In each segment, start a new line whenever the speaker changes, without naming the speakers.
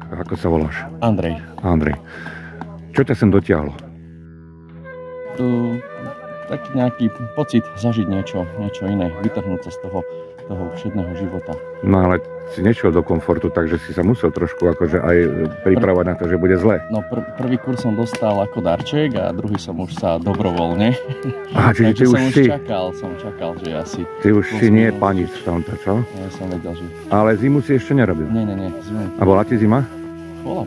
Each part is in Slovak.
Ako sa voláš?
Andrej.
Andrej. Čo ťa sem dotiahlo?
Taký nejaký pocit zažiť niečo iné, vytrhnúť sa z toho všedného života.
No ale si nešiel do komfortu, takže si sa musel trošku akože aj pripravovať na to, že bude zle.
No prvý kurz som dostal ako darček a druhý som už sa dobrovoľne.
Aha, čiže ty už si...
som čakal, že asi...
Ty už si nie panic v tomto, čo?
Ja som vedel, že...
Ale zimu si ešte nerobil?
Nie, zimu.
A bola ti zima?
Bola.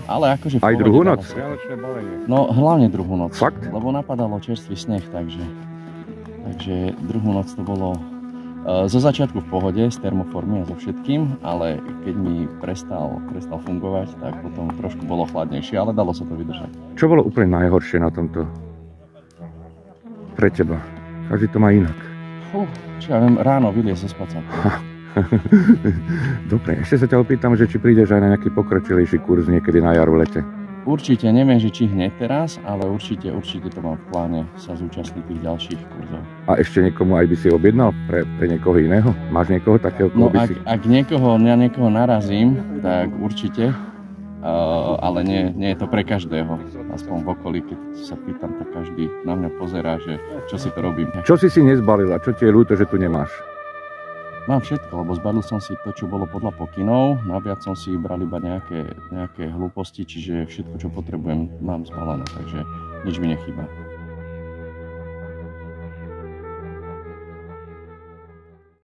Ale akože...
Aj druhú noc?
Vianočné balenie. No hlavne druhú noc.
Fakt?
Lebo napadalo čerstvý sneh, takže druhú noc to bolo zo začiatku v pohode, s termoformy a so všetkým, ale keď mi prestal fungovať, tak potom trošku bolo chladnejšie, ale dalo sa to vydržať. Čo
bolo úplne najhoršie na tomto pre teba? Každý to má inak.
Čo ja viem, ráno vyliesť zo spacáku.
Dobre, ešte sa ťa opýtam, že či prídeš aj na nejaký pokročilejší kurz niekedy na jar v lete.
Určite, neviem, že či hneď teraz, ale určite to mám v pláne sa zúčastniť tých ďalších kurzov.
A ešte niekomu aj by si objednal pre niekoho iného? Máš niekoho takého?
No ak na niekoho narazím, tak určite, ale nie je to pre každého. Aspoň v okolí, keď sa pýtam, tak každý na mňa pozerá, že čo si to robím.
Čo si nezbalil a čo ti je ľúto, že tu nemáš?
Mám všetko, lebo zbalil som si to, čo bolo podľa pokynov, naviac som si bral iba nejaké hlúposti, čiže všetko, čo potrebujem, mám zbalené, takže nič mi nechýba.